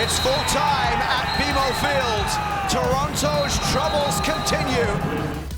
It's full time at BMO Field. Toronto's troubles continue.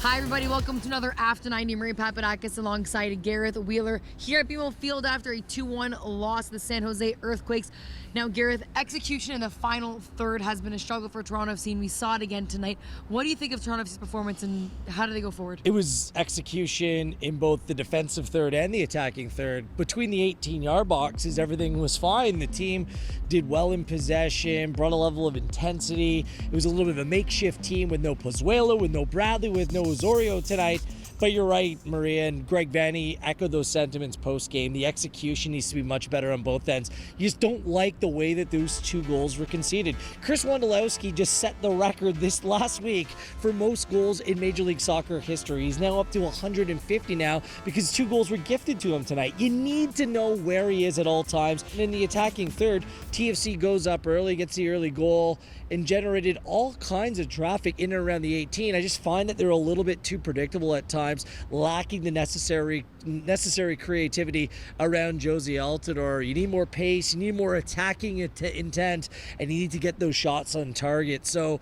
Hi everybody, welcome to another After 90. Marie Papadakis alongside Gareth Wheeler here at BMO Field after a 2-1 loss to the San Jose Earthquakes. Now Gareth, execution in the final third has been a struggle for Toronto FC, and we saw it again tonight. What do you think of Toronto FC's performance and how do they go forward? It was execution in both the defensive third and the attacking third. Between the 18-yard boxes, everything was fine. The team did well in possession, brought a level of intensity. It was a little bit of a makeshift team with no Pozuelo, with no Bradley, with no Osorio tonight. But you're right, Maria, and Greg Vanney echoed those sentiments post-game. The execution needs to be much better on both ends. You just don't like the way that those two goals were conceded. Chris Wondolowski just set the record this last week for most goals in Major League Soccer history. He's now up to 150 now because 2 goals were gifted to him tonight. You need to know where he is at all times. And in the attacking third, TFC goes up early, gets the early goal, and generated all kinds of traffic in and around the 18. I just find that they're a little bit too predictable at times, lacking the necessary creativity around Josie Altidore. You need more pace, you need more attacking intent, and you need to get those shots on target. So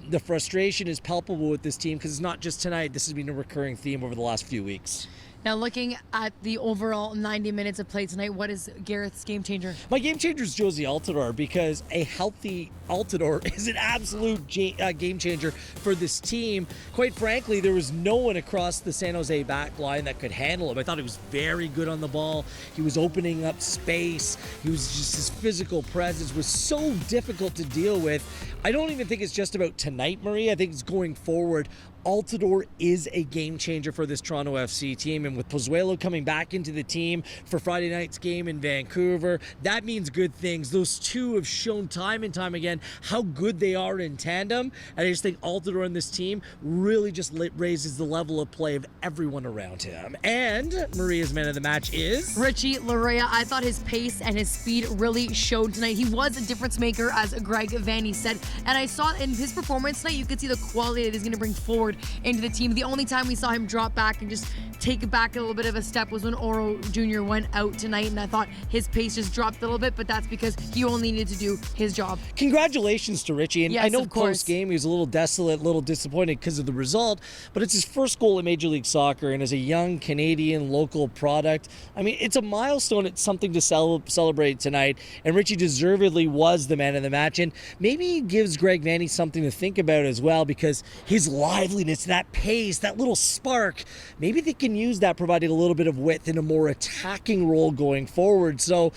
the frustration is palpable with this team because it's not just tonight. This has been a recurring theme over the last few weeks. Now looking at the overall 90 minutes of play tonight, what is Gareth's game changer? My game changer is Josie Altidore because a healthy Altidore is an absolute game changer for this team. Quite frankly, there was no one across the San Jose back line that could handle him. I thought he was very good on the ball. He was opening up space. He was just, his physical presence was so difficult to deal with. I don't even think it's just about tonight, Marie. I think it's going forward. Altidore is a game changer for this Toronto FC team, and with Pozuelo coming back into the team for Friday night's game in Vancouver, that means good things. Those two have shown time and time again how good they are in tandem, and I just think Altidore and this team really just raises the level of play of everyone around him. And Maria's man of the match is Richie Laryea. I thought his pace and his speed really showed tonight. He was a difference maker, as Greg Vanney said, and I saw in his performance tonight, you could see the quality that he's going to bring forward into the team. The only time we saw him drop back and just take it back a little bit of a step was when Oro Jr. went out tonight, and I thought his pace just dropped a little bit, but that's because he only needed to do his job. Congratulations to Richie, and yes, I know post-game he was a little desolate, a little disappointed because of the result, but it's his first goal in Major League Soccer, and as a young Canadian local product, I mean, it's a milestone. It's something to celebrate tonight, and Richie deservedly was the man of the match, and maybe he gives Greg Vanney something to think about as well, because his liveliness, that pace, that little spark, maybe they can use that, providing a little bit of width in a more attacking role going forward. So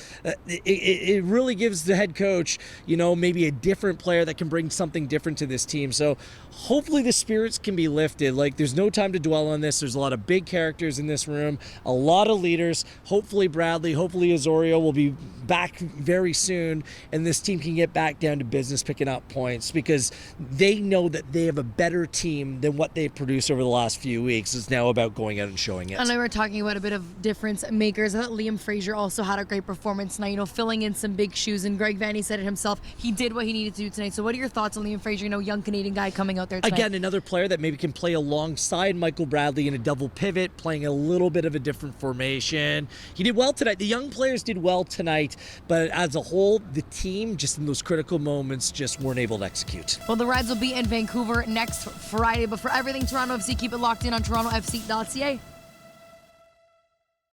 it really gives the head coach, maybe a different player that can bring something different to this team. So hopefully the spirits can be lifted. Like, there's no time to dwell on this. There's a lot of big characters in this room, a lot of leaders. Hopefully Bradley, hopefully Osorio will be back very soon, and this team can get back down to business, picking up points, because they know that they have a better team than what they've produced over the last few weeks. It's now about going out and showing it. I know we're talking about a bit of difference makers. I thought Liam Fraser also had a great performance tonight, filling in some big shoes, and Greg Vanney said it himself. He did what he needed to do tonight. So what are your thoughts on Liam Fraser, young Canadian guy coming out there tonight? Again, another player that maybe can play alongside Michael Bradley in a double pivot, playing a little bit of a different formation. He did well tonight. The young players did well tonight, but as a whole, the team, just in those critical moments, just weren't able to execute. Well, the Reds will be in Vancouver next Friday, but for everything Toronto FC, keep it locked in on TorontoFC.ca.